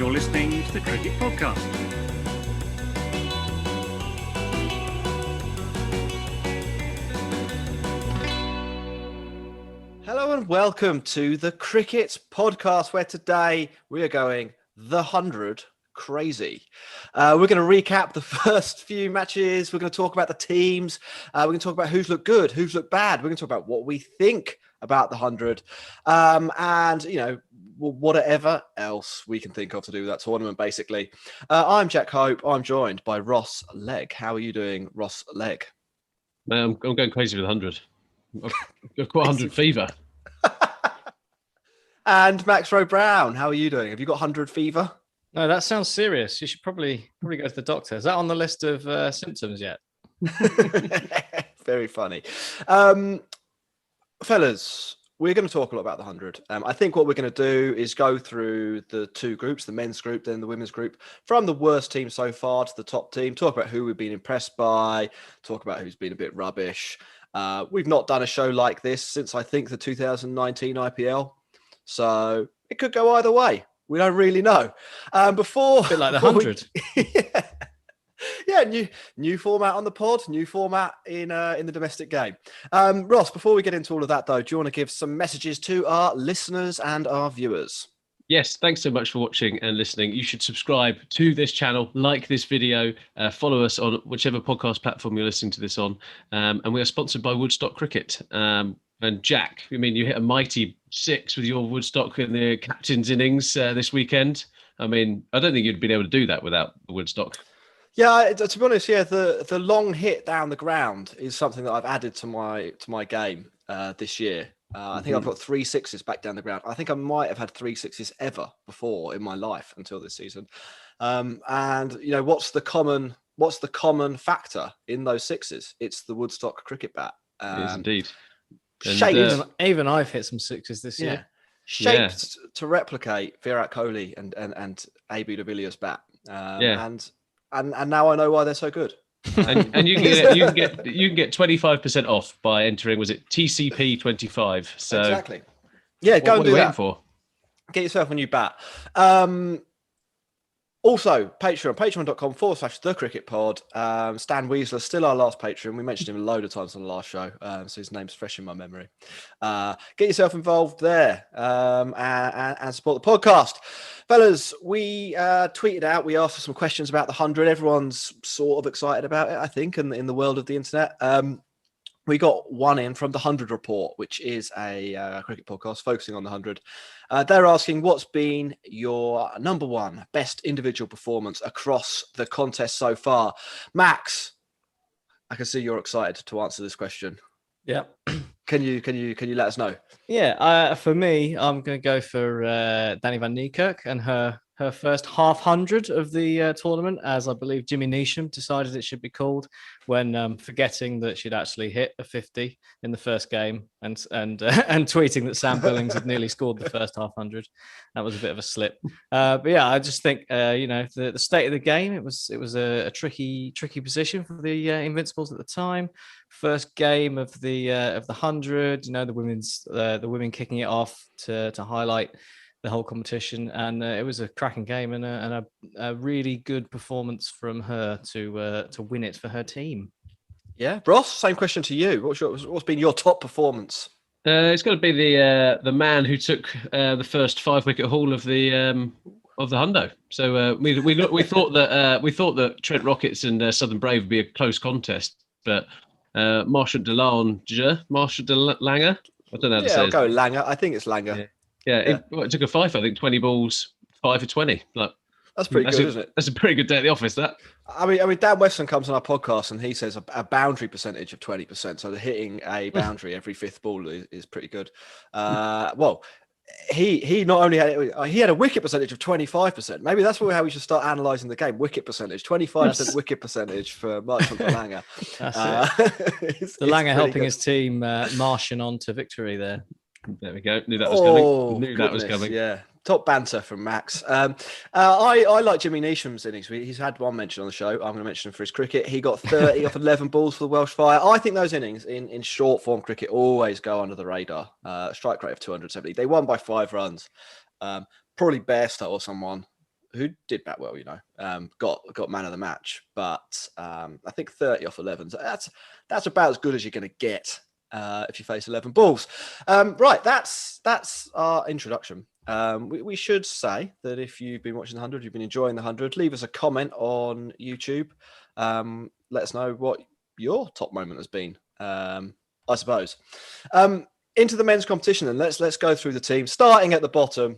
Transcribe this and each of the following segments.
You're listening to the Cricket Podcast. Hello and welcome to the Cricket Podcast, where today we are going the 100 crazy. We're going to recap the first few matches. We're going to talk about the teams. We're going to talk about who's looked good, who's looked bad. We're going to talk about what we think about the 100, and whatever else we can think of to do with that tournament. Basically, I'm Jack Hope. I'm joined by Ross Legg. How are you doing, Ross Legg? I'm going crazy with 100. I've got 100 fever. And Max Rowe Brown, how are you doing? Have you got 100 fever? No, that sounds serious. You should probably go to the doctor. Is that on the list of symptoms yet? Very funny. Fellas, we're going to talk a lot about the 100. I think what we're going to do is go through the two groups, the men's group, then the women's group, from the worst team so far to the top team, talk about who we've been impressed by, talk about who's been a bit rubbish. We've not done a show like this since, I think, the 2019 IPL. So it could go either way. We don't really know. A bit like the 100. New format on the pod, new format in the domestic game. Ross, before we get into all of that, though, do you want to give some messages to our listeners and our viewers? Yes, thanks so much for watching and listening. You should subscribe to this channel, like this video, follow us on whichever podcast platform you're listening to this on. And we are sponsored by Woodstock Cricket. And Jack, I mean, you hit a mighty 6 with your Woodstock in the captain's innings this weekend. I mean, I don't think you'd been able to do that without the Woodstock. Yeah, to be honest, the long hit down the ground is something that I've added to my game this year. I think I've got 3 sixes back down the ground. I think I might have had 3 sixes ever before in my life until this season. And you know, what's the common factor in those sixes? It's the Woodstock cricket bat. It is indeed. Shaped, even I've hit some sixes this year. Shaped to replicate Virat Kohli and AB de Villiers' bat. And now I know why they're so good. and you can get 25% off by entering, was it TCP 25? So exactly. Yeah, go and do that. For? Get yourself a new bat. Also, patreon.com/the cricket pod. Stan Weasler, still our last patron. We mentioned him a load of times on the last show, so his name's fresh in my memory. Get yourself involved there and support the podcast. Fellas, we tweeted out, we asked for some questions about the 100. Everyone's sort of excited about it, I think, in the world of the internet. We got one in from the 100 Report, which is a cricket podcast focusing on the 100. They're asking, what's been your number one best individual performance across the contest so far? Max, I can see you're excited to answer this question. Yeah. Can you let us know? Yeah. For me, I'm going to go for Danny van Niekerk and her first half 100 of the tournament, as I believe Jimmy Neesham decided it should be called, when forgetting that she'd actually hit a 50 in the first game and tweeting that Sam Billings had nearly scored the first half 100. That was a bit of a slip. But yeah, I just think the state of the game, it was a tricky position for the Invincibles at the time. First game of the 100, the women kicking it off to highlight the whole competition, and it was a cracking game and a really good performance from her to win it for her team. Yeah, Ross, same question to you. What's been your top performance? It's got to be the man who took the first 5-wicket haul of the hundo. So we thought that Trent Rockets and Southern Brave would be a close contest, but Marshall de Lange, I don't know how to say. I'll go Langer. I think it's Langer. Yeah. It took a 5, I think, 20 balls, 5 for 20. That's pretty good, isn't it? That's a pretty good day at the office, that. I mean, Dan Weston comes on our podcast and he says a boundary percentage of 20%. So hitting a boundary every 5th ball is pretty good. Well, he not only had a wicket percentage of 25%. Maybe that's how we should start analysing the game. Wicket percentage, 25% wicket percentage for Marshall de Lange. That's de Lange helping good. His team marching on to victory there. There we go. Knew that was coming. Yeah. Top banter from Max. I like Jimmy Neesham's innings. He's had one mention on the show. I'm going to mention him for his cricket. He got 30 off 11 balls for the Welsh Fire. I think those innings in short form cricket always go under the radar. Strike rate of 270. They won by 5 runs. Probably Bairstow or someone who did bat well, got man of the match, but I think 30 off 11. So that's about as good as you're going to get if you face 11 balls. Right, that's our introduction. We should say that if you've been watching the 100, you've been enjoying the 100, leave us a comment on YouTube. Let us know what your top moment has been, I suppose. Into the men's competition, then let's go through the team, starting at the bottom.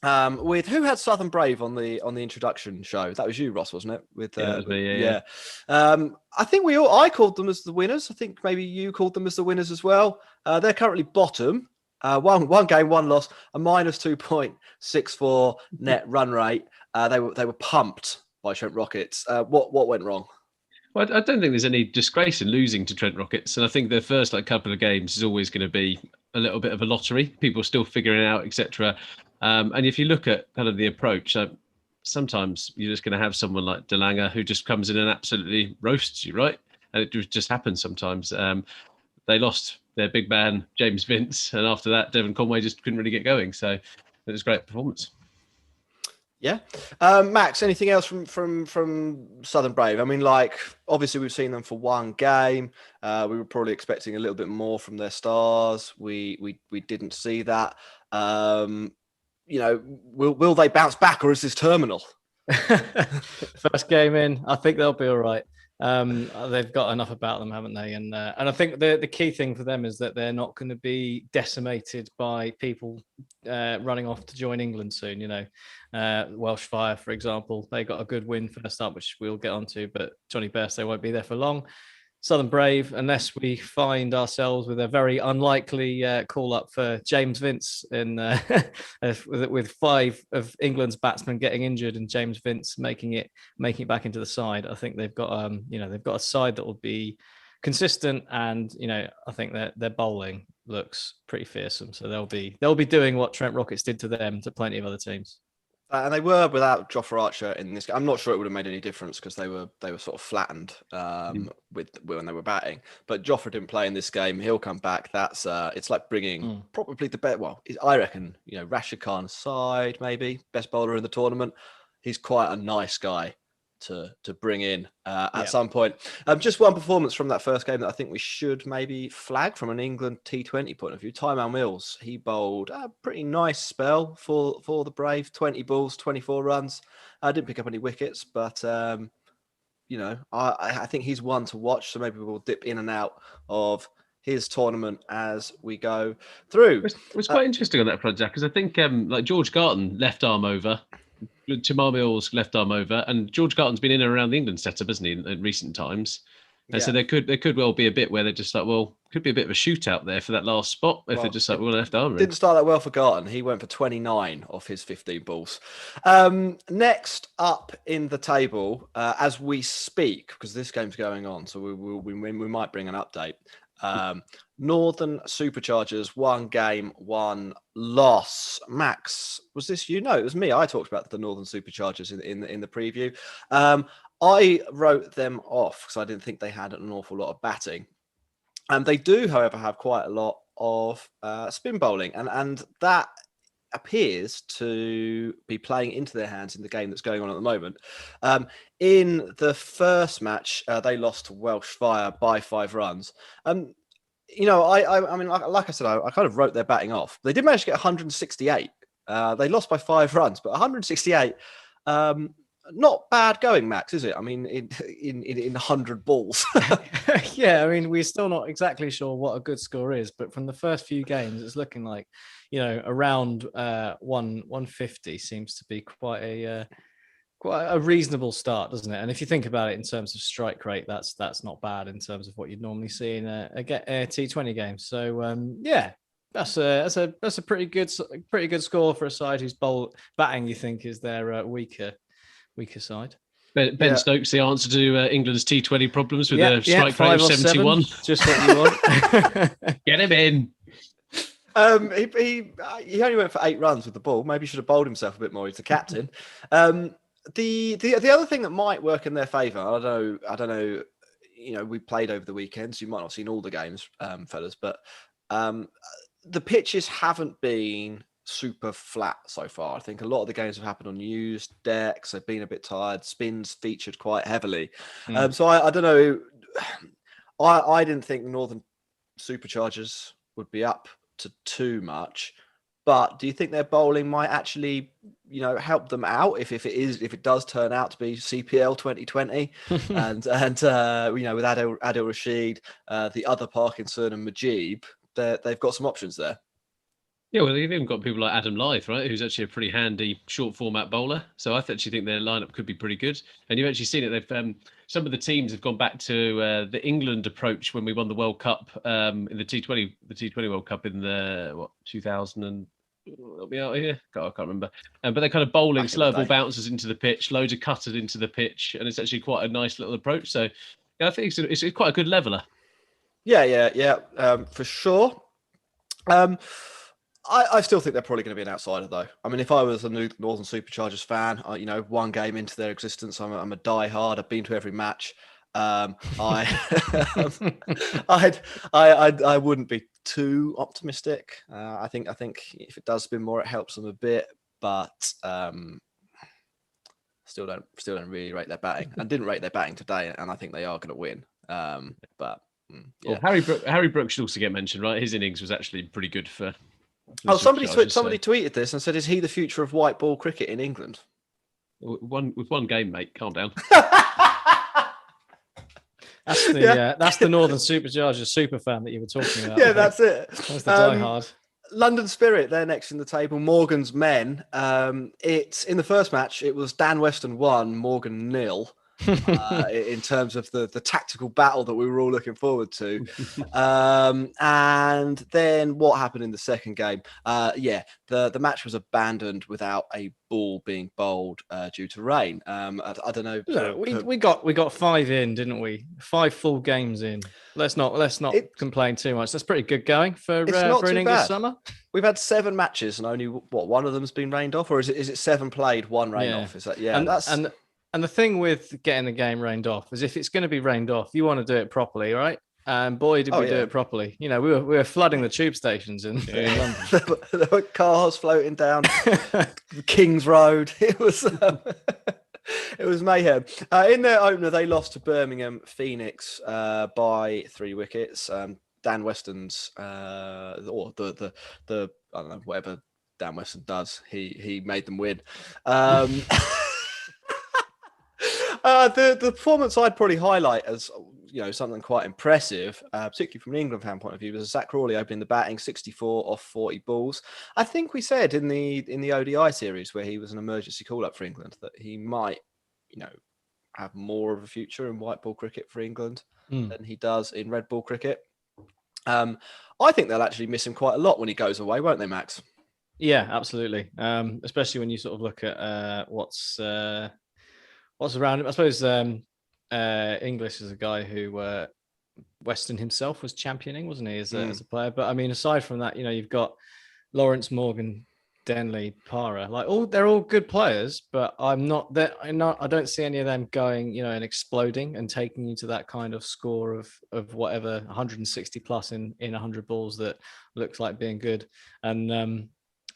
With who had Southern Brave on the introduction show? That was you, Ross, wasn't it? Yeah, that was me, yeah. I think I called them as the winners. I think maybe you called them as the winners as well. They're currently bottom. One game, one loss, a minus 2.64 net run rate. They were pumped by Trent Rockets. What went wrong? Well, I don't think there's any disgrace in losing to Trent Rockets, and I think the first couple of games is always going to be a little bit of a lottery. People are still figuring it out, etc. And if you look at kind of the approach, sometimes you're just going to have someone like DeLanger who just comes in and absolutely roasts you, right? And it just happens sometimes. They lost their big man, James Vince, and after that, Devon Conway just couldn't really get going. So it was a great performance. Yeah. Max, anything else from Southern Brave? I mean, obviously we've seen them for one game. We were probably expecting a little bit more from their stars. We didn't see that. Will they bounce back, or is this terminal? First game in, I think they'll be all right. They've got enough about them, haven't they? And I think the key thing for them is that they're not going to be decimated by people running off to join England soon. Welsh Fire, for example, they got a good win first up, which we'll get onto, but Johnny Bairstow won't be there for long. Southern Brave, unless we find ourselves with a very unlikely call up for James Vince in with 5 of England's batsmen getting injured and James Vince making it back into the side. I think they've got they've got a side that will be consistent, and I think that their bowling looks pretty fearsome. So they'll be doing what Trent Rockets did to them to plenty of other teams. And they were without Jofra Archer in this game. I'm not sure it would have made any difference because they were sort of flattened with when they were batting. But Jofra didn't play in this game. He'll come back. That's it's like bringing probably the best. Well, I reckon Rashid Khan's side, maybe best bowler in the tournament. He's quite a nice guy to bring in at some point. Just one performance from that first game that I think we should maybe flag from an England T20 point of view. Tymal Mills, he bowled a pretty nice spell for the Brave. 20 balls, 24 runs. Didn't pick up any wickets, but I think he's one to watch. So maybe we'll dip in and out of his tournament as we go through. It was quite interesting on that front, Jack, because I think George Garton left arm over. Tymal Mills left arm over, and George Garton's been in and around the England setup, hasn't he, in recent times? And so there could well be a bit where they're just could be a bit of a shootout there for that last spot if they're just left arm. Didn't start that well for Garton. He went for 29 off his 15 balls. Next up in the table, as we speak, because this game's going on, so we might bring an update. Northern Superchargers, 1 game, 1 loss. Max, was this you? No, it was me. I talked about the Northern Superchargers in the preview. I wrote them off because I didn't think they had an awful lot of batting. And they do, however, have quite a lot of spin bowling. And that appears to be playing into their hands in the game that's going on at the moment. In the first match, they lost to Welsh Fire by 5 runs. I mean, like I said, I kind of wrote their batting off. They did manage to get 168. They lost by 5 runs, but 168, not bad going, Max, is it? I mean, in 100 balls. Yeah, I mean, we're still not exactly sure what a good score is, but from the first few games, it's looking like, around 150 seems to be quite a reasonable start, doesn't it? And if you think about it in terms of strike rate, that's not bad in terms of what you'd normally see in a T20 game. So that's a pretty good score for a side whose batting you think is their weaker side. Ben Stokes, the answer to England's T20 problems with a strike rate of 71. Just what you want. Get him in. He only went for 8 runs with the ball. Maybe he should have bowled himself a bit more. He's the captain. The other thing that might work in their favour, I don't know. We played over the weekend, so you might not have seen all the games, fellas, but the pitches haven't been super flat so far. I think a lot of the games have happened on used decks. They've been a bit tired. Spins featured quite heavily. So I don't know. I didn't think Northern Superchargers would be up to too much. But do you think their bowling might actually, help them out if it does turn out to be CPL 2020 and with Adil Rashid, the other Parkinson and Majib, they've got some options there. Yeah, well, they've even got people like Adam Lyth, right, who's actually a pretty handy short format bowler. So I actually think their lineup could be pretty good. And you've actually seen it. They've some of the teams have gone back to the England approach when we won the World Cup in the T20 World Cup in the 2000 and help me out here. God, I can't remember. But they're kind of bowling slow ball bounces into the pitch, loads of cutters into the pitch, and it's actually quite a nice little approach. So yeah, I think it's quite a good leveler. Yeah, for sure. I still think they're probably going to be an outsider, though. I mean, if I was a Northern Superchargers fan, one game into their existence, I'm a diehard. I've been to every match. I wouldn't be too optimistic. I think if it does spin more, it helps them a bit, but still don't really rate their batting. I didn't rate their batting today, and I think they are going to win. But yeah, well, Harry Brooks should also get mentioned, right? His innings was actually pretty good for. Somebody tweeted this and said, "Is he the future of white ball cricket in England?" With one game, mate. Calm down. That's the Northern Superchargers super fan that you were talking about. Yeah, that's it. That's the diehard. London Spirit, they're next in the table. Morgan's men. It's in the first match. It was Dan Weston 1, Morgan 0. In terms of the tactical battle that we were all looking forward to. And then what happened in the second game? The match was abandoned without a ball being bowled due to rain. I don't know. We got 5 in, didn't we? 5 full games in. Let's not complain too much. That's pretty good going for an English summer. We've had 7 matches and only one of them's been rained off, or is it 7 played, 1 rained off? Is that And the thing with getting the game rained off is if it's going to be rained off, you want to do it properly, right? And boy, did we do it properly. We were flooding the tube stations in London. There were cars floating down King's Road. It was mayhem. In their opener, they lost to Birmingham Phoenix by 3 wickets. Dan Weston's or the I don't know, whatever Dan Weston does, he made them win. The performance I'd probably highlight as something quite impressive, particularly from an England fan point of view, was Zach Crawley opening the batting, 64 off 40 balls. I think we said in the ODI series where he was an emergency call-up for England that he might, have more of a future in white ball cricket for England than he does in red ball cricket. I think they'll actually miss him quite a lot when he goes away, won't they, Max? Yeah, absolutely. Especially when you sort of look at what's around him. I suppose English is a guy who Weston himself was championing, wasn't he, as a player? But I mean, aside from that, you've got Lawrence, Morgan, Denley, Para. They're all good players, but I don't see any of them going, and exploding and taking you to that kind of score of whatever 160 plus in 100 balls that looks like being good. And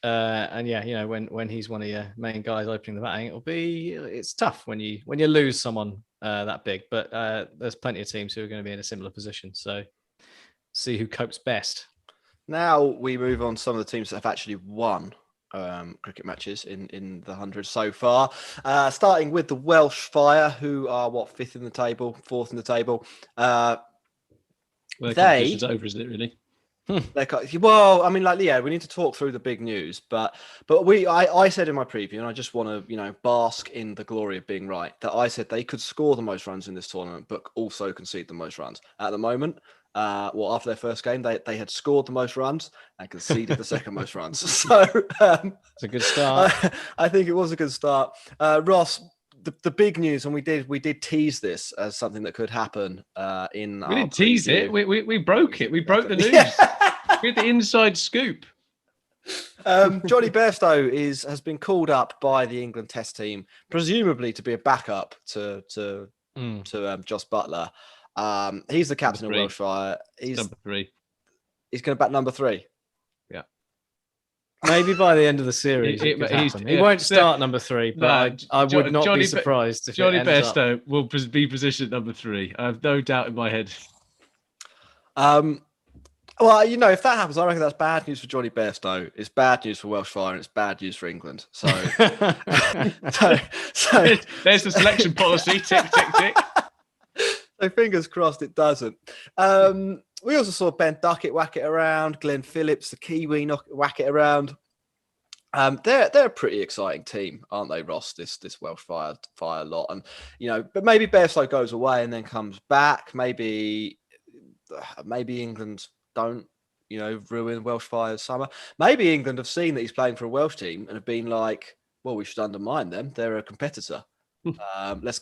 when he's one of your main guys opening the batting, it's tough when you lose someone that big. But there's plenty of teams who are going to be in a similar position. So see who copes best. Now we move on to some of the teams that have actually won cricket matches in the 100 so far. Starting with the Welsh Fire, who are 5th in the table, 4th in the table. The competition's over, isn't it, really? Well, I mean, we need to talk through the big news, but I said in my preview, and I just want to, bask in the glory of being right, that I said they could score the most runs in this tournament, but also concede the most runs. At the moment, after their first game, they had scored the most runs and conceded the second most runs. So it's a good start. I think it was a good start. Ross, the big news, and we did tease this as something that could happen. We didn't tease it. We broke it. We broke the news. We had the inside scoop. Johnny Bairstow has been called up by the England Test team, presumably to be a backup to Joss Butler. He's the captain of Welsh Fire. He's number 3. He's going to bat number 3. Yeah. Maybe by the end of the series, it could happen. He won't start number 3, but I would not be surprised if Johnny it ends Bairstow up... will be positioned number 3. I have no doubt in my head. Well, you know, if that happens, I reckon that's bad news for Johnny Bairstow. It's bad news for Welsh Fire, and it's bad news for England. So, so there's the selection policy. Tick, tick, tick. So fingers crossed it doesn't. We also saw Ben Duckett whack it around, Glenn Phillips, the Kiwi, whack it around. They're a pretty exciting team, aren't they, Ross? This Welsh Fire lot, and you know, but maybe Bairstow goes away and then comes back. Maybe England don't, you know, ruin Welsh Fire's summer. Maybe England have seen that he's playing for a Welsh team and have been like, well, we should undermine them. They're a competitor. Let's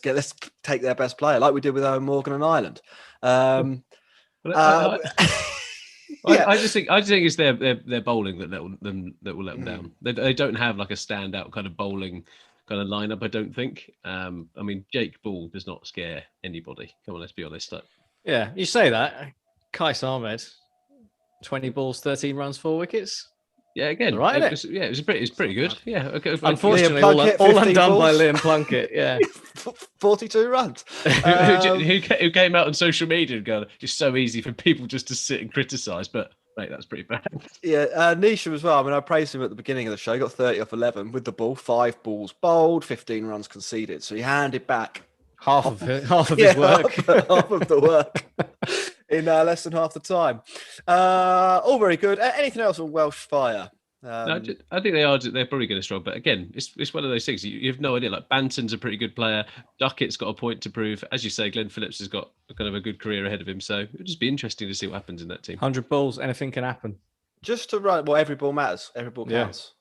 take their best player, like we did with Owen Morgan and Ireland. I just think it's their bowling that will let them down. They don't have like a standout kind of bowling kind of lineup. I don't think. I mean, Jake Ball does not scare anybody. Come on, let's be honest. Yeah, you say that. Kais Ahmed, 20 balls, 13 runs, 4 wickets. Yeah, again, right. It's pretty good. Yeah, okay. Unfortunately, all undone by Liam Plunkett. Yeah, 42 runs. Who came out on social media and go, "It's so easy for people just to sit and criticise," but mate, that's pretty bad. Yeah, Nisha as well. I mean, I praised him at the beginning of the show. He got 30 off 11 with the ball, 5 balls bowled, 15 runs conceded. So he handed back half of his work, half of the work. In less than half the time. All very good. Anything else on Welsh Fire? No, I think they're probably going to struggle. But again, it's one of those things. You have no idea. Like Banton's a pretty good player. Duckett's got a point to prove. As you say, Glenn Phillips has got kind of a good career ahead of him. So it'll just be interesting to see what happens in that team. 100 balls, anything can happen. Just to run, well, every ball matters. Every ball counts.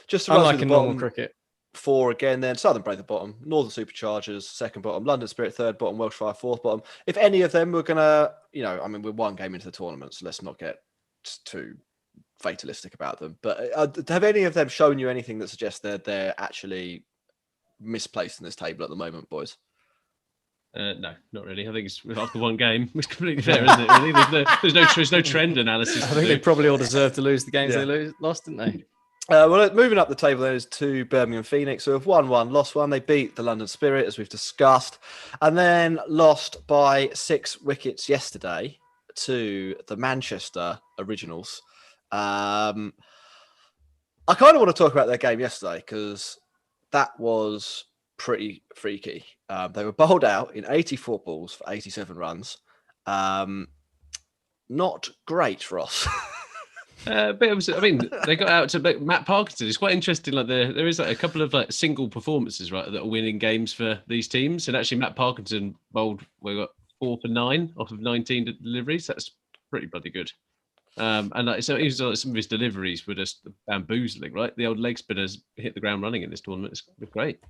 Just to run run like in normal cricket. 4 again, then Southern Brave the bottom, Northern Superchargers second bottom, London Spirit third bottom, Welsh Fire fourth bottom. If any of them were gonna, you know, I mean, we're 1 game into the tournament, so let's not get too fatalistic about them. But have any of them shown you anything that suggests they're actually misplaced in this table at the moment, boys? No, not really. I think it's after 1 game. It's completely fair, isn't it? Really, there's no trend analysis. I think they probably all deserve to lose the games they lost, didn't they? Well, moving up the table, there is 2 Birmingham Phoenix who have won 1, lost 1. They beat the London Spirit, as we've discussed, and then lost by 6 wickets yesterday to the Manchester Originals. I kind of want to talk about their game yesterday because that was pretty freaky. They were bowled out in 84 balls for 87 runs. Not great, Ross. But it was, I mean, they got out to Matt Parkinson. It's quite interesting. Like there is like a couple of like single performances, right, that are winning games for these teams. And actually, Matt Parkinson bowled. We got 4 for 9 off of 19 deliveries. That's pretty bloody good. And like, so even like some of his deliveries were just bamboozling, right? The old leg spinners hit the ground running in this tournament. It's great.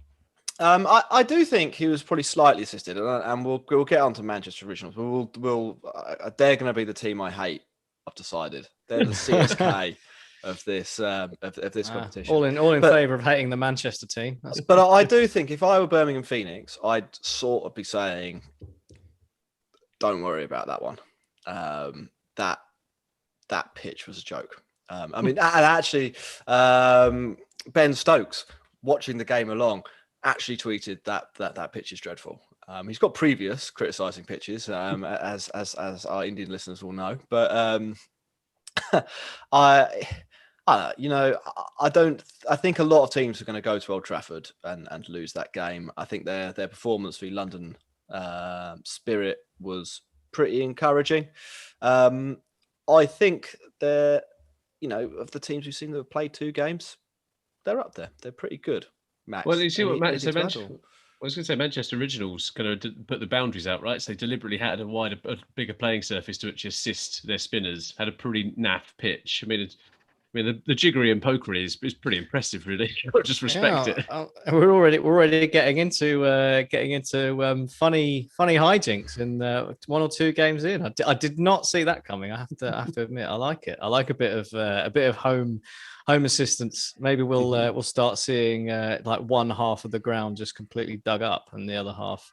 I do think he was probably slightly assisted, and we'll get on to Manchester Originals. They're going to be the team I hate. I've decided they're the CSK of this competition. All in favour of hating the Manchester team. But I do think if I were Birmingham Phoenix, I'd sort of be saying, "Don't worry about that one. That pitch was a joke." I mean, and actually, Ben Stokes, watching the game along, actually tweeted that pitch is dreadful. He's got previous criticising pitches, as our Indian listeners will know. But I think a lot of teams are going to go to Old Trafford and lose that game. I think their performance for London Spirit was pretty encouraging. I think they're, of the teams we've seen that have played 2 games, they're up there. They're pretty good. Max. Well, you see what Max mentioned. I was going to say Manchester Originals kind of put the boundaries out, right? So they deliberately had a bigger playing surface to which assist their spinners. Had a pretty naff pitch. I mean, the jiggery and pokery is pretty impressive, really. Just respect it. We're already getting into funny hijinks in 1 or 2 games in. I did not see that coming. I have to admit, I like it. I like a bit of home assistance. Maybe we'll start seeing like one half of the ground just completely dug up and the other half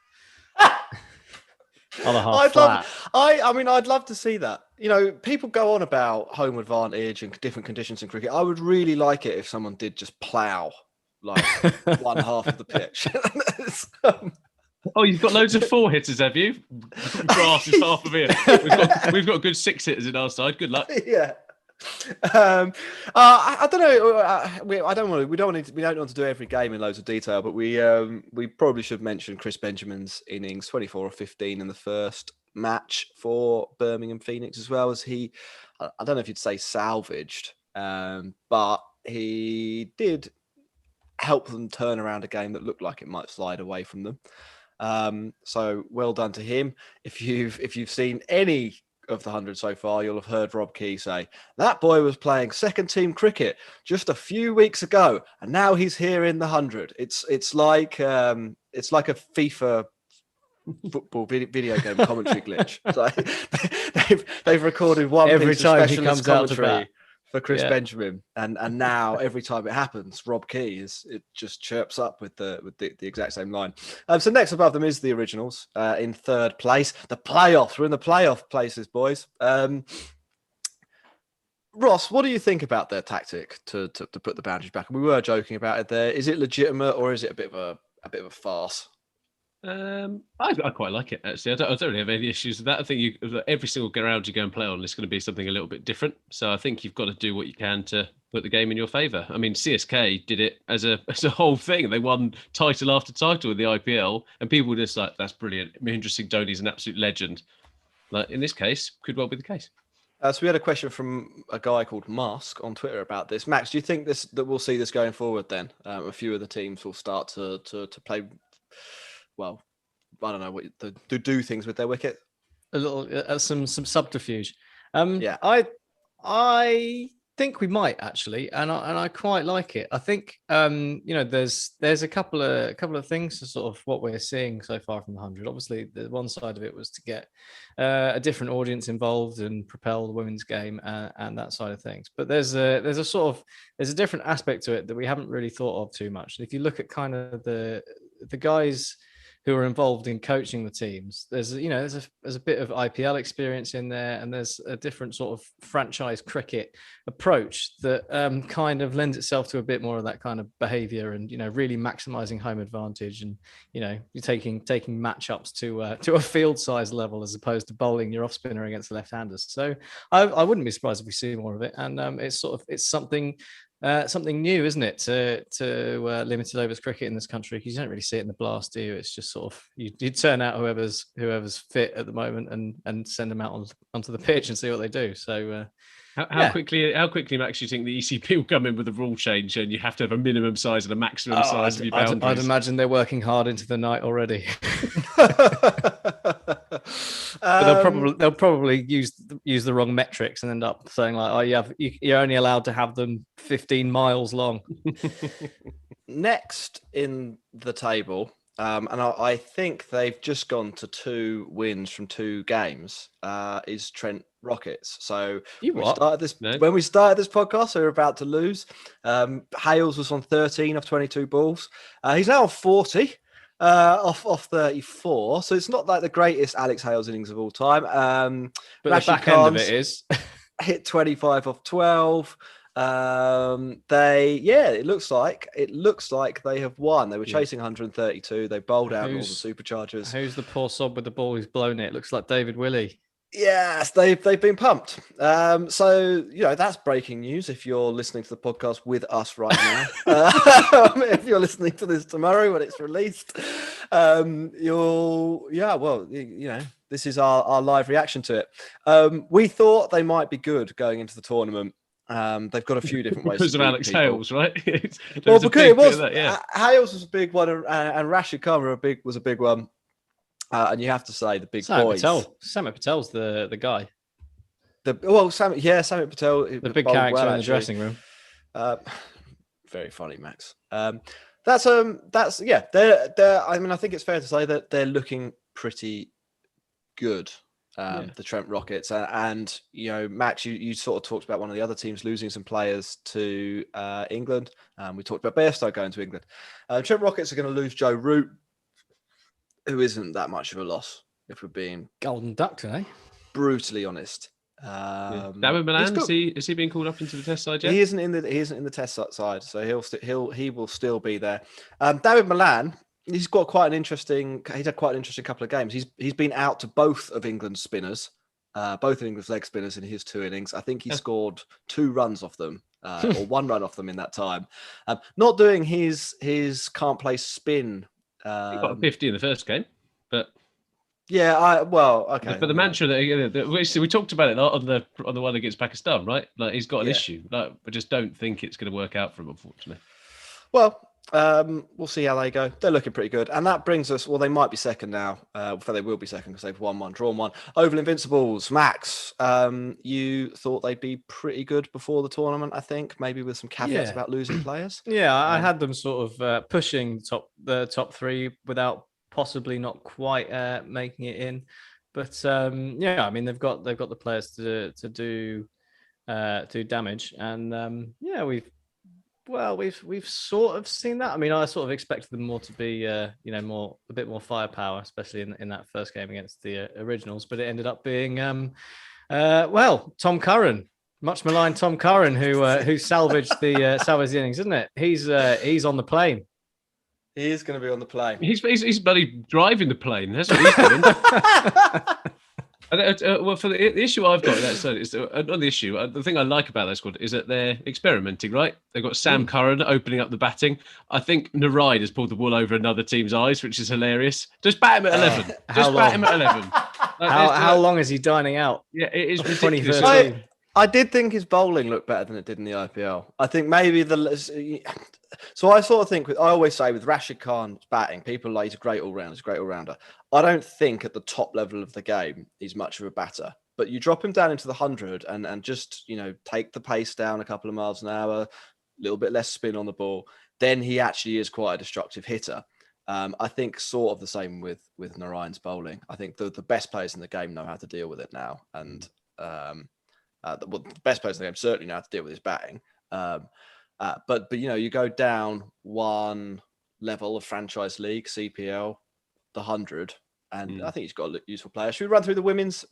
Other half I'd flat. I'd love to see that. People go on about home advantage and different conditions in cricket. I would really like it if someone did just plough like one half of the pitch. Oh, you've got loads of 4 hitters, have you? Grass is half of it. We've got good 6 hitters in our side. Good luck. Yeah. I don't know. We don't want to do every game in loads of detail, but we probably should mention Chris Benjamin's innings, 24 or 15 in the first match for Birmingham Phoenix, as well as I don't know if you'd say salvaged, but he did help them turn around a game that looked like it might slide away from them. So well done to him. If you've seen any of the 100 so far, you'll have heard Rob Key say that boy was playing second team cricket just a few weeks ago, and now he's here in the 100. It's like a FIFA football video game commentary glitch. So they've recorded one every piece time of he specialist comes out to commentary bat for Chris Benjamin, and now every time it happens, Rob Key it just chirps up with the exact same line. So next above them is the Originals in third place. The playoffs. We're in the playoff places, boys. Ross, what do you think about their tactic to put the boundaries back? We were joking about it there. Is it legitimate or is it a bit of a farce? I quite like it, actually. I don't really have any issues with that. I think every single round you go and play on is going to be something a little bit different. So I think you've got to do what you can to put the game in your favour. I mean, CSK did it as a whole thing. They won title after title in the IPL, and people were just like, "That's brilliant." Mahendra Singh Dhoni's an absolute legend. Like in this case, could well be the case. So we had a question from a guy called Musk on Twitter about this. Max, do you think that we'll see this going forward? Then a few of the teams will start to play. Well, I don't know to do things with their wicket. A little some subterfuge. Yeah, I think we might actually, and I quite like it. I think there's a couple of things to sort of what we're seeing so far from the 100. Obviously, the one side of it was to get a different audience involved and propel the women's game and that side of things. But there's a different aspect to it that we haven't really thought of too much. If you look at kind of the guys who are involved in coaching the teams, there's a bit of IPL experience in there, and there's a different sort of franchise cricket approach that kind of lends itself to a bit more of that kind of behavior, and really maximizing home advantage, and you're taking matchups to a field size level as opposed to bowling your off spinner against the left-handers. So I wouldn't be surprised if we see more of it, and it's something new, isn't it, to limited overs cricket in this country, because you don't really see it in the Blast, do you? It's just sort of you turn out whoever's fit at the moment and send them out onto the pitch and see what they do. So how quickly, Max, do you think the ECP will come in with a rule change and you have to have a minimum size and a maximum size of your boundaries? I'd imagine they're working hard into the night already. But they'll probably use the wrong metrics and end up saying like, oh, you're only allowed to have them 15 miles long. Next in the table, and I think they've just gone to 2 wins from 2 games, is Trent Rockets. So when we started this podcast, they were about to lose. Hales was on 13 of 22 balls. He's now on 40 off 34. So it's not like the greatest Alex Hales innings of all time. But the back end of it is hit 25 off 12. It looks like they have won. They were chasing 132. They bowled out Northern Superchargers. Who's the poor sob with the ball who's blown it? Looks like David Willey. Yes, they've been pumped. So that's breaking news if you're listening to the podcast with us right now. If you're listening to this tomorrow when it's released, this is our live reaction to it. We thought they might be good going into the tournament. They've got a few different ways because of Alex Hales, right? Because it was Hales was a big one, and Rashid Khan was a big one. And you have to say the big boys. Samit Patel's the guy. Samit Patel, the big character in the dressing room. Very funny, Max. They're. I mean, I think it's fair to say that they're looking pretty good. The Trent Rockets, and Max, you sort of talked about one of the other teams losing some players to England. We talked about Bairstow going to England. Trent Rockets are going to lose Joe Root, who isn't that much of a loss. if we're being Golden Duck today. brutally honest. David Milan, is he being called up into the test side yet? He isn't in the test side, so he will still be there. David Milan, he's had quite an interesting couple of games. He's been out to both of England's spinners, both of England's leg spinners in his 2 innings. I think he scored 2 runs off them, or 1 run off them in that time. Not doing his can't play spin. He got a 50 in the first game, but. Yeah, okay. But the mantra that we talked about it on the one against Pakistan, right? Like he's got an issue. Like, I just don't think it's going to work out for him, unfortunately. Well, we'll see how they go. They're looking pretty good, and that brings us. Well, they might be second now. They will be second because they've won 1, drawn 1. Oval Invincibles, Max. You thought they'd be pretty good before the tournament, I think, maybe with some caveats about losing players. Yeah, I had them sort of pushing the top 3 without possibly not quite making it in, but yeah, I mean they've got the players to do damage, and yeah, we've sort of seen that. I mean, I sort of expected them more to be a bit more firepower, especially in that first game against the originals, but it ended up being Tom Curran. Much maligned Tom Curran, who salvaged the innings, isn't it? He's on the plane. He is going to be on the plane. He's bloody driving the plane. That's what he's doing. Well, for the issue I've got, not the issue. The thing I like about that squad is that they're experimenting, right? They've got Sam Curran opening up the batting. I think Naride has pulled the wool over another team's eyes, which is hilarious. Just bat him at 11. Bat him at 11. How long is he dining out? Yeah, it is ridiculous. I did think his bowling looked better than it did in the IPL. I think maybe so I sort of think I always say with Rashid Khan's batting, people are like he's a great all-rounder. I don't think at the top level of the game he's much of a batter. But you drop him down into the 100 and just, take the pace down a couple of miles an hour, a little bit less spin on the ball, then he actually is quite a destructive hitter. I think sort of the same with Narayan's bowling. I think the best players in the game know how to deal with it now, and the best players in the game certainly know how to deal with his batting. But you go down 1 level of franchise league, CPL, the 100, and I think he's got a useful player. Should we run through the women's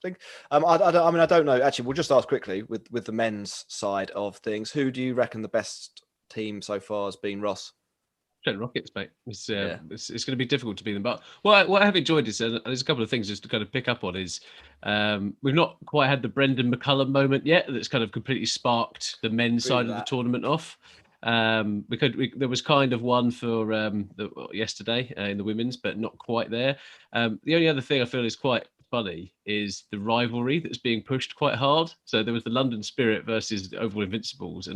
thing? I don't know. Actually, we'll just ask quickly with the men's side of things. Who do you reckon the best team so far has been, Ross? Trent Rockets, mate. It's going to be difficult to beat them. But what I have enjoyed is there's a couple of things just to kind of pick up on is we've not quite had the Brendan McCullum moment yet that's kind of completely sparked the men's side of the tournament off. There was kind of one for yesterday in the women's, but not quite there. The only other thing I feel is quite funny is the rivalry that's being pushed quite hard. So there was the London Spirit versus the Oval Invincibles,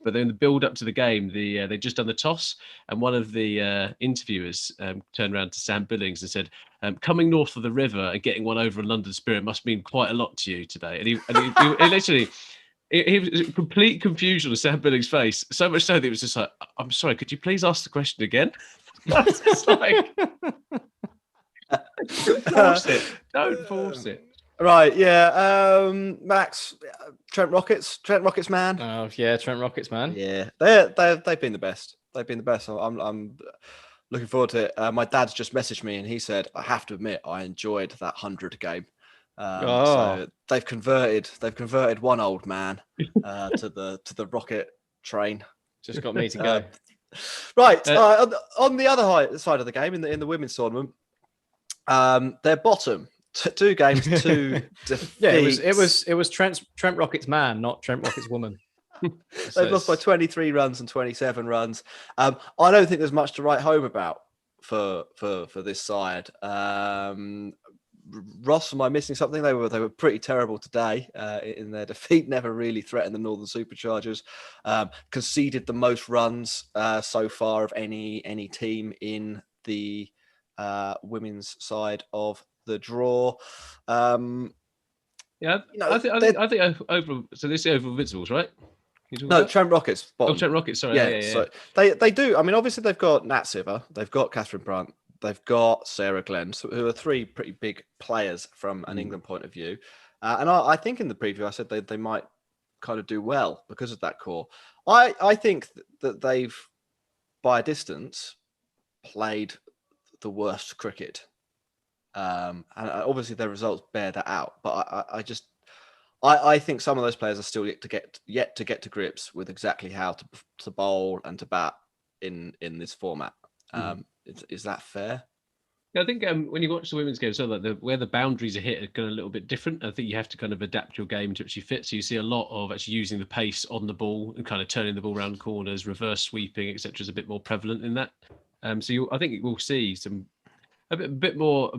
but then the build up to the game, they just done the toss, and one of the interviewers turned around to Sam Billings and said, "Coming north of the river and getting one over a London Spirit must mean quite a lot to you today." And he literally. He was complete confusion on Sam Billings' face, so much so that it was just like, "I'm sorry, could you please ask the question again?" It's just like, don't force it. Right, yeah. Max, Trent Rockets man. Oh yeah, Trent Rockets man. Yeah, they've been the best. They've been the best. I'm looking forward to it. My dad's just messaged me and he said, "I have to admit, I enjoyed that 100 game." So they've converted one old man to the rocket train. Just got me to go. Right, on the other side of the game in the women's tournament, they're bottom. 2 games, 2 defeats. Yeah, it was Trent Rockets man, not Trent Rockets woman. They've lost by 23 runs and 27 runs. I don't think there's much to write home about for this side. Ross, am I missing something? They were pretty terrible today in their defeat. Never really threatened the Northern Superchargers. Conceded the most runs so far of any team in the women's side of the draw. I think over. So this is over Invincibles, right? No, Trent Rockets. Bottom. Oh, Trent Rockets. Sorry. Yeah. So they do. I mean, obviously they've got Nat Siver, they've got Catherine Brunt, they've got Sarah Glenn, who are 3 pretty big players from an England point of view. And I think in the preview I said they might kind of do well because of that core. I think that they've, by a distance, played the worst cricket and obviously their results bear that out. But I think some of those players are still yet to get to grips with exactly how to bowl and to bat in this format. Is that fair? Yeah, I think when you watch the women's game, so like where the boundaries are hit are kind of a little bit different. I think you have to kind of adapt your game to actually fit. So you see a lot of actually using the pace on the ball and kind of turning the ball around corners, reverse sweeping, etc. is a bit more prevalent in that. So I think we'll see a bit more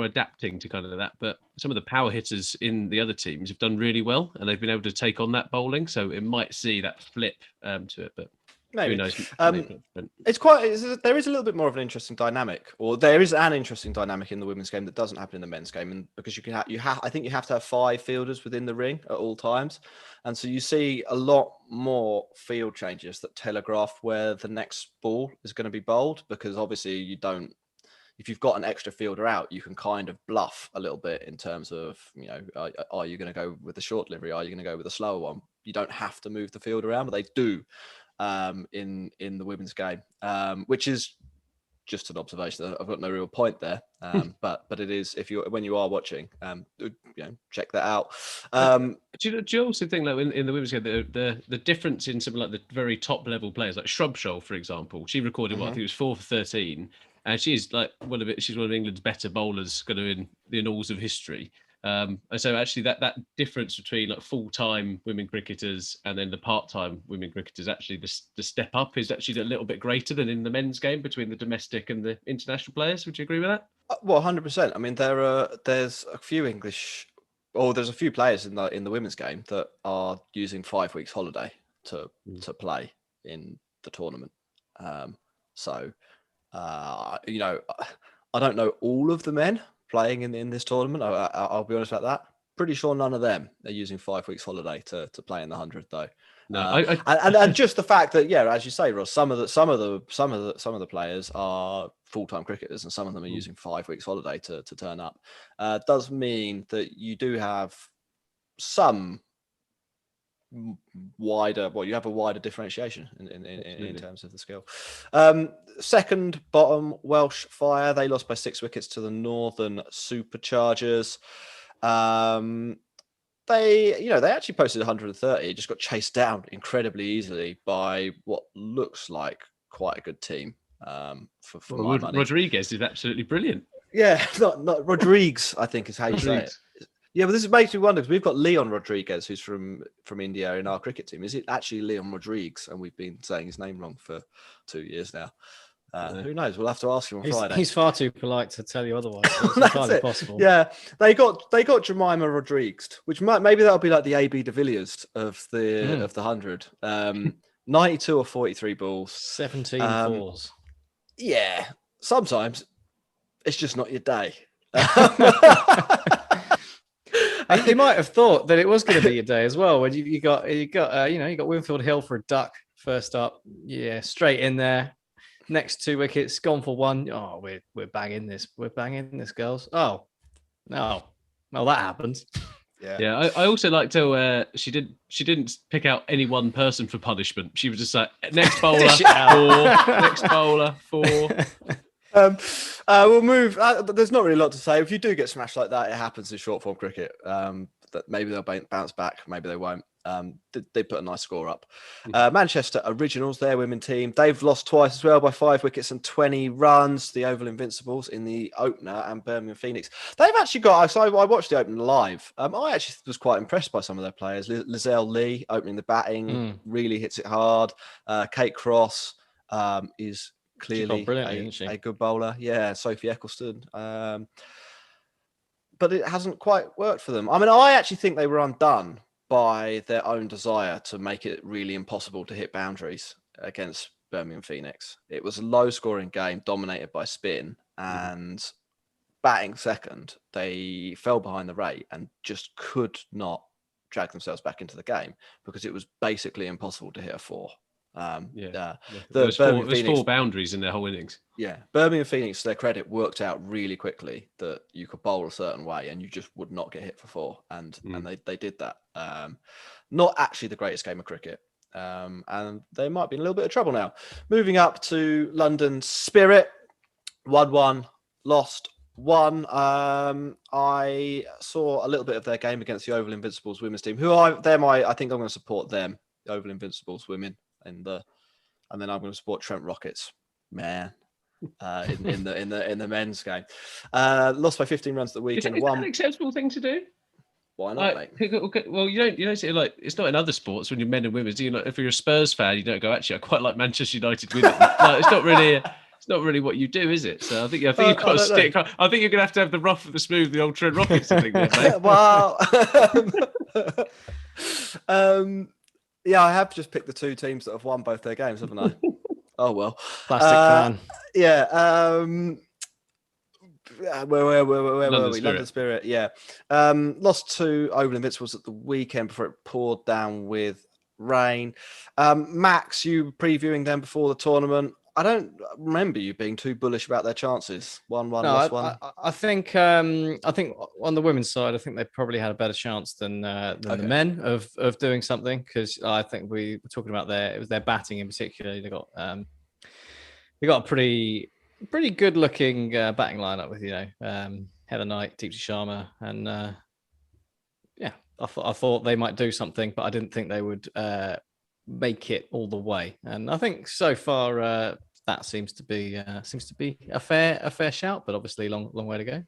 adapting to kind of that. But some of the power hitters in the other teams have done really well, and they've been able to take on that bowling. So it might see that flip to it, but. Maybe. Who knows? There is a little bit more of an interesting dynamic, or there is an interesting dynamic in the women's game that doesn't happen in the men's game, and because I think you have to have 5 fielders within the ring at all times, and so you see a lot more field changes that telegraph where the next ball is going to be bowled, because obviously you don't. If you've got an extra fielder out, you can kind of bluff a little bit in terms of, are you going to go with the short delivery? Are you going to go with a slower one? You don't have to move the field around, but they do. In the women's game, which is just an observation. I've got no real point there, but it is, when you are watching, check that out. Do you also think that in the women's game, the difference in something like the very top level players, like Shrubsholl, for example, she recorded what I think it was 4 for 13, and she's like she's one of England's better bowlers, kind of in the annals of history. And so actually that difference between like full-time women cricketers and then the part-time women cricketers, actually the step up is actually a little bit greater than in the men's game between the domestic and the international players. Would you agree with that? Well, 100%. I mean, there's a few players in the women's game that are using 5 weeks holiday to play in the tournament. I don't know all of the men playing in this tournament. I'll be honest about that. Pretty sure none of them are using 5 weeks holiday to play in the 100 though. No, and just the fact that, as you say, Ross, some of the players are full-time cricketers, and some of them are using 5 weeks holiday to turn up. Does mean that you do have some wider. Well, you have a wider differentiation in terms of the skill. Second bottom, Welsh Fire. They lost by 6 wickets to the Northern Superchargers. They actually posted 130. Just got chased down incredibly easily by what looks like quite a good team. For my money, Rodrigues is absolutely brilliant. Yeah, not Rodrigues, I think is how you say it. Yeah, but this makes me wonder, because we've got Leon Rodrigues, who's from India in our cricket team. Is it actually Leon Rodrigues? And we've been saying his name wrong for 2 years now. Who knows? We'll have to ask him on Friday. He's far too polite to tell you otherwise. So it's entirely possible. Yeah, they got Jemimah Rodrigues, which maybe that'll be like the AB de Villiers of the 100. 92 or 43 balls, 17 fours. Yeah, sometimes it's just not your day. You might have thought that it was going to be your day as well when you got Winfield Hill for a duck first up. Yeah, straight in there. Next 2 wickets, gone for 1. Oh, we're banging this. We're banging this, girls. Oh, no. Well, that happens. Yeah. I also like to. She didn't pick out any one person for punishment. She was just like, next bowler 4, next bowler 4. We'll move. There's not really a lot to say. If you do get smashed like that, it happens in short form cricket. That maybe they'll bounce back, maybe they won't. They put a nice score up. Manchester Originals, their women team, they've lost twice as well by 5 wickets and 20 runs. The Oval Invincibles in the opener, and Birmingham Phoenix. They've actually got. So I watched the opener live. I actually was quite impressed by some of their players. Lizelle Lee opening the batting, really hits it hard. Kate Cross is clearly a good bowler. Yeah, Sophie Eccleston. But it hasn't quite worked for them. I mean, I actually think they were undone by their own desire to make it really impossible to hit boundaries against Birmingham Phoenix. It was a low-scoring game dominated by spin, and batting second, they fell behind the rate and just could not drag themselves back into the game because it was basically impossible to hit a 4. There's 4 boundaries in their whole innings. Yeah, Birmingham Phoenix, to their credit, worked out really quickly that you could bowl a certain way and you just would not get hit for 4, and they did that. Not actually the greatest game of cricket, and they might be in a little bit of trouble now. Moving up to London Spirit, 1-1, lost One, I saw a little bit of their game against the Oval Invincibles women's team. I think I'm going to support them, the Oval Invincibles women, and then I'm going to support Trent Rockets, man. In the men's game, lost by 15 runs at the weekend. Is that an acceptable thing to do? Why not, mate? Well, you don't say like it's not in other sports when you're men and women. Do you know, if you're a Spurs fan, you don't go, actually, I quite like Manchester United women. Like, it's not really what you do, is it? So I think you've got to stick. I think you're going to have the rough with the smooth, the old Trent Rockets thing there, mate. Well, yeah, I have just picked the two teams that have won both their games, haven't I? Oh well, plastic fan. Yeah. Where were we? Spirit. London Spirit. Yeah. Lost to Oval Invincibles at the weekend before it poured down with rain. Max, you previewing them before the tournament. I don't remember you being too bullish about their chances. 1-1, lost one. I think on the women's side, I think they probably had a better chance than the men of doing something, because I think we were talking about their batting in particular. They got a pretty good looking batting lineup with Heather Knight, Deepti Sharma, and I thought they might do something, but I didn't think they would make it all the way. And I think so far that seems to be a fair shout, but obviously long way to go.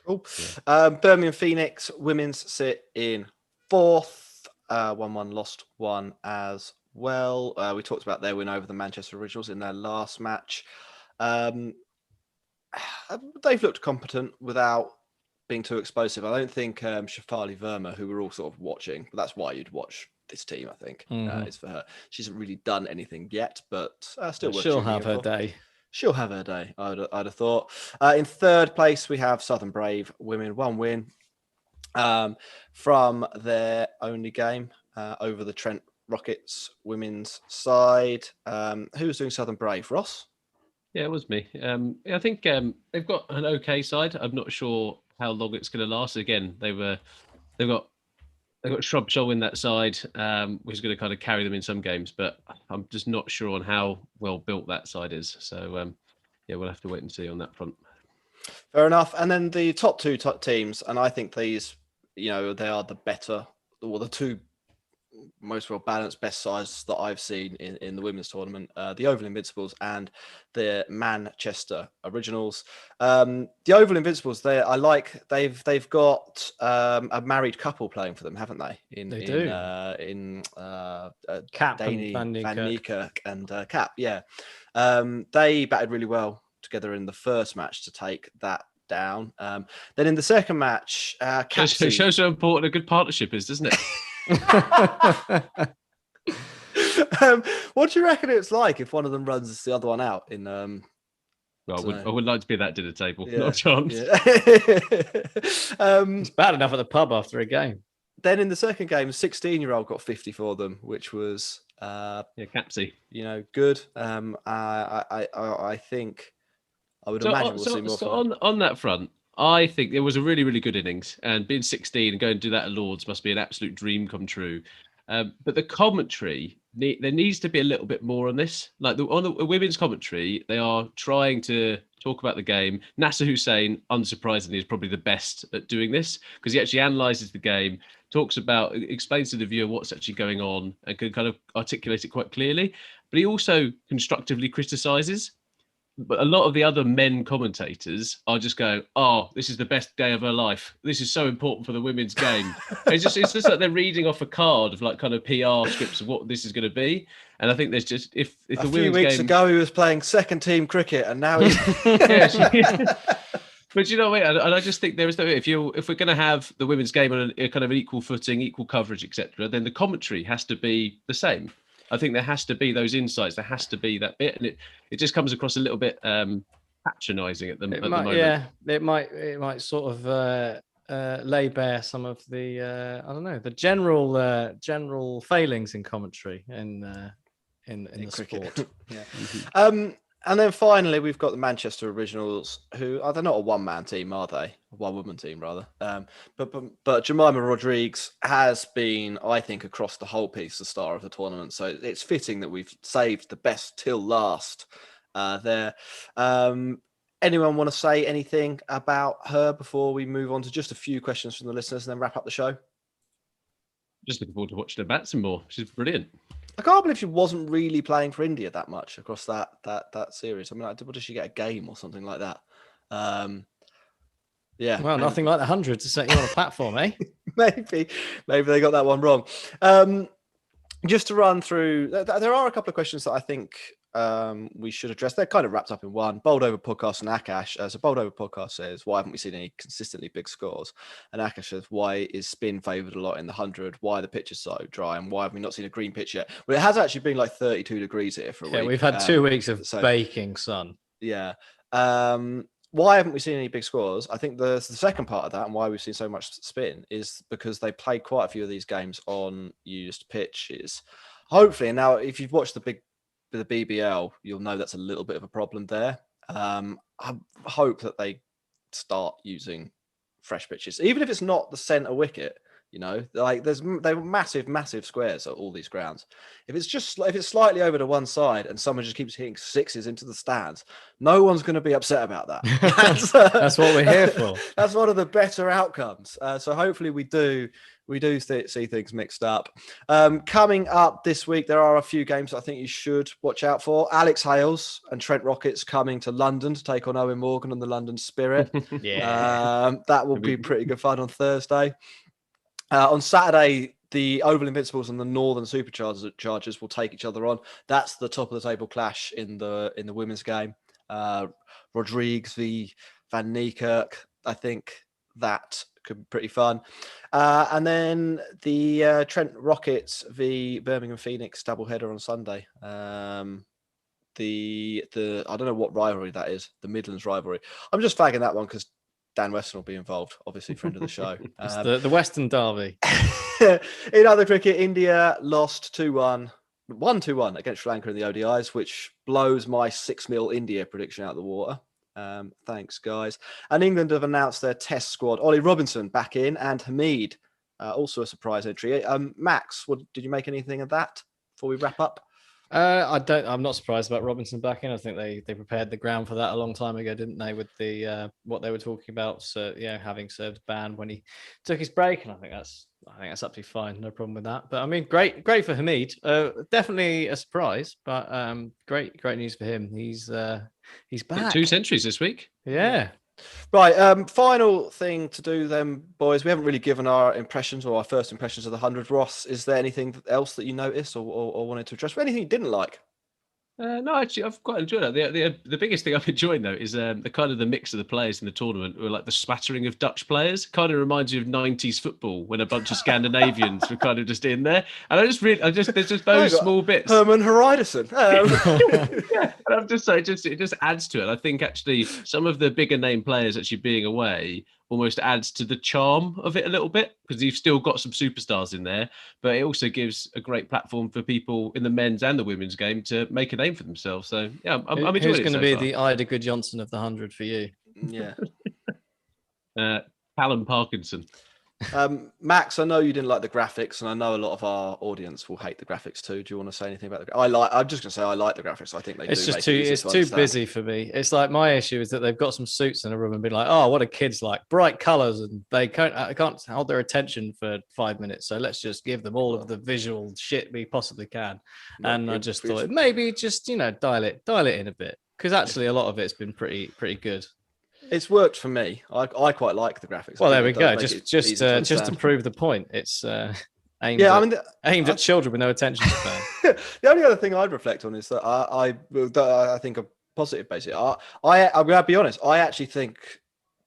Cool. Yeah. Birmingham Phoenix women's sit in 4th, 1-1, lost 1 as well. We talked about their win over the Manchester Originals in their last match. They've looked competent without being too explosive. I don't think Shafali Verma, who we're all sort of watching, but that's why you'd watch this team, I think, is for her. She hasn't really done anything yet, but still she'll have her day. She'll have her day, I'd have thought. In 3rd place, we have Southern Brave women, 1 win from their only game over the Trent Rockets women's side. Who was doing Southern Brave? Ross? Yeah, it was me. I think they've got an okay side. I'm not sure how long it's going to last. Again, they've got Shrubsole in that side, which is going to kind of carry them in some games, but I'm just not sure on how well built that side is. So yeah, we'll have to wait and see on that front. Fair enough. And then the top two teams, and I think these, they are the better, or the two most well balanced best sides that I've seen in the women's tournament, the Oval Invincibles and the Manchester Originals. The Oval Invincibles, they've got a married couple playing for them, haven't they? They do. Cap Dani Van Niekerk and Cap, yeah. They batted really well together in the first match to take that down. Then in the second match, it shows how important a good partnership is, doesn't it? What do you reckon it's like if one of them runs the other one out in well, I would like to be at that dinner table. Yeah. Not a chance. Yeah. It's bad enough at the pub after a game. Then in the second game, a 16-year-old got 50 for them, which was Capsy. Good. I think I would imagine we'll see more from that. On that front, I think it was a really, really good innings, and being 16 and going to do that at Lords must be an absolute dream come true. But the commentary, there needs to be a little bit more on this. Like on the women's commentary, they are trying to talk about the game. Nasser Hussain, unsurprisingly, is probably the best at doing this, because he actually analyses the game, explains to the viewer what's actually going on, and can kind of articulate it quite clearly. But he also constructively criticises. But a lot of the other men commentators are just going, "Oh, this is the best day of her life. This is so important for the women's game." It's just like they're reading off a card of like kind of PR scripts of what this is going to be. And I think there's just if the women's game... A few weeks ago he was playing second team cricket, and now he's But you know what? And I just think there is if we're going to have the women's game on a kind of an equal footing, equal coverage, etc., then the commentary has to be the same. I think there has to be those insights. There has to be that bit, and it just comes across a little bit patronising at the moment. Yeah, it might sort of lay bare some of the the general failings in commentary in the sport. Yeah. And then finally, we've got the Manchester Originals, who they're not a one-man team, are they? A one-woman team, rather. But Jemimah Rodrigues has been, I think, across the whole piece, the star of the tournament. So it's fitting that we've saved the best till last there. Anyone want to say anything about her before we move on to just a few questions from the listeners and then wrap up the show? Just looking forward to watching her bat some more. She's brilliant. I can't believe she wasn't really playing for India that much across that series. I mean, what did she get, a game or something like that? Yeah. Well, nothing like the 100 to set you on a platform, eh? maybe they got that one wrong. Just to run through, there are a couple of questions that I think we should address. They're kind of wrapped up in one. Bowled Over Podcast and Akash. So Bowled Over Podcast says, why haven't we seen any consistently big scores? And Akash says, why is spin favoured a lot in the 100? Why are the pitches so dry? And why have we not seen a green pitch yet? Well, it has actually been like 32 degrees here for a week. Yeah, we've had 2 weeks of baking sun. Yeah. Why haven't we seen any big scores? I think the second part of that and why we've seen so much spin is because they played quite a few of these games on used pitches. Hopefully, and now if you've watched the BBL, you'll know that's a little bit of a problem there. I hope that they start using fresh pitches, even if it's not the centre wicket. You know, like they were massive squares at all these grounds. If it's slightly over to one side and someone just keeps hitting sixes into the stands, no one's going to be upset about that. That's what we're here for. That's one of the better outcomes. So hopefully we do see things mixed up. Coming up this week, there are a few games that I think you should watch out for. Alex Hales and Trent Rockets coming to London to take on Owen Morgan and the London Spirit. Yeah, that will be pretty good fun on Thursday. On Saturday, the Oval Invincibles and the Northern Superchargers will take each other on. That's the top of the table clash in the women's game. Rodrigues v Van Niekerk. I think that could be pretty fun. And then the Trent Rockets v Birmingham Phoenix doubleheader on Sunday. The I don't know what rivalry that is. The Midlands rivalry. I'm just flagging that one because Dan Weston will be involved, obviously friend of the show. It's the Western Derby. In other cricket, India lost 2-1 against Sri Lanka in the ODIs, which blows my 6-0 India prediction out of the water. Thanks, guys. And England have announced their test squad. Ollie Robinson back in and Hamid, also a surprise entry. Max, did you make anything of that before we wrap up? I'm not surprised about Robinson back in. I think they prepared the ground for that a long time ago, didn't they? With the what they were talking about. So yeah, having served ban when he took his break, and I think that's absolutely fine. No problem with that. But I mean, great for Hamid. Definitely a surprise, but great news for him. He's back. 2 centuries this week. Yeah. Right, final thing to do then, boys. We haven't really given our impressions or our first impressions of the 100. Ross, is there anything else that you noticed or wanted to address? Anything you didn't like? No, actually, I've quite enjoyed it. The biggest thing I've enjoyed, though, is the kind of the mix of the players in the tournament were like the smattering of Dutch players. Kind of reminds you of 90s football when a bunch of Scandinavians were kind of just in there. And there's just those small bits. Herman Hreiderson. Yeah, and I'm just saying, it just adds to it. I think actually some of the bigger name players actually being away almost adds to the charm of it a little bit because you've still got some superstars in there, but it also gives a great platform for people in the men's and the women's game to make a name for themselves. So yeah, I'm enjoying it. Who's going to be the Ida Goodjohnson of the 100 for you? Yeah. Callum Parkinson. Max, I know you didn't like the graphics, and I know a lot of our audience will hate the graphics too. Do you want to say anything about the? I'm just going to say I like the graphics. I think it's too busy for me. It's like my issue is that they've got some suits in a room and been like, oh, what are kids like? Bright colours, and they can't hold their attention for 5 minutes. So let's just give them all of the visual shit we possibly can. And I just thought maybe just dial it in a bit because actually a lot of it's been pretty good. It's worked for me. I quite like the graphics. Well, there we go. Just to prove the point, it's aimed at children with no attention span. The only other thing I'd reflect on is that I think a positive basis. I'm going to be honest. I actually think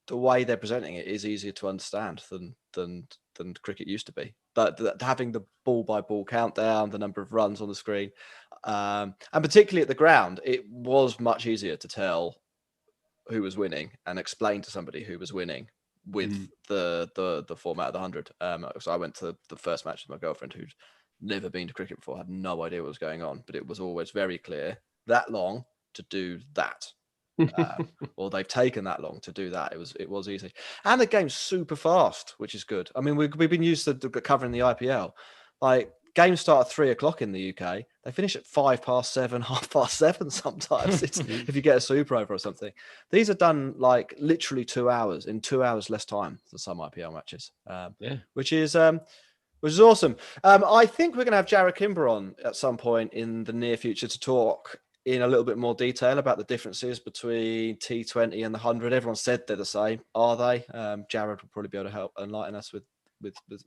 the way they're presenting it is easier to understand than cricket used to be. That having the ball by ball countdown, the number of runs on the screen, and particularly at the ground, it was much easier to tell who was winning and explain to somebody who was winning with the format of the 100. So I went to the first match with my girlfriend who'd never been to cricket before, had no idea what was going on, but it was always very clear that long to do that. Or they've taken that long to do that. It was easy. And the game's super fast, which is good. I mean, we've been used to covering the IPL. Like games start at 3:00 in the UK. they finish at 7:05, 7:30 sometimes. It's, if you get a super over or something. These are done like literally 2 hours, in 2 hours less time than some IPL matches, which is awesome. I think we're going to have Jared Kimber on at some point in the near future to talk in a little bit more detail about the differences between T20 and the 100. Everyone said they're the same. Are they? Jared will probably be able to help enlighten us with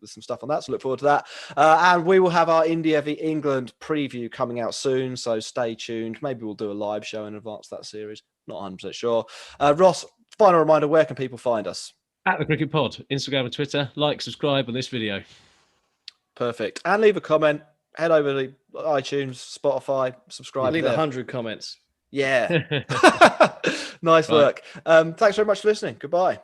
some stuff on that. So look forward to that. And we will have our India v England preview coming out soon. So stay tuned. Maybe we'll do a live show in advance of that series. Not 100% sure. Ross, final reminder, where can people find us? At the Cricket Pod, Instagram and Twitter. Like, subscribe on this video. Perfect. And leave a comment. Head over to iTunes, Spotify, subscribe. Leave 100 comments. Yeah. Nice work. Thanks very much for listening. Goodbye.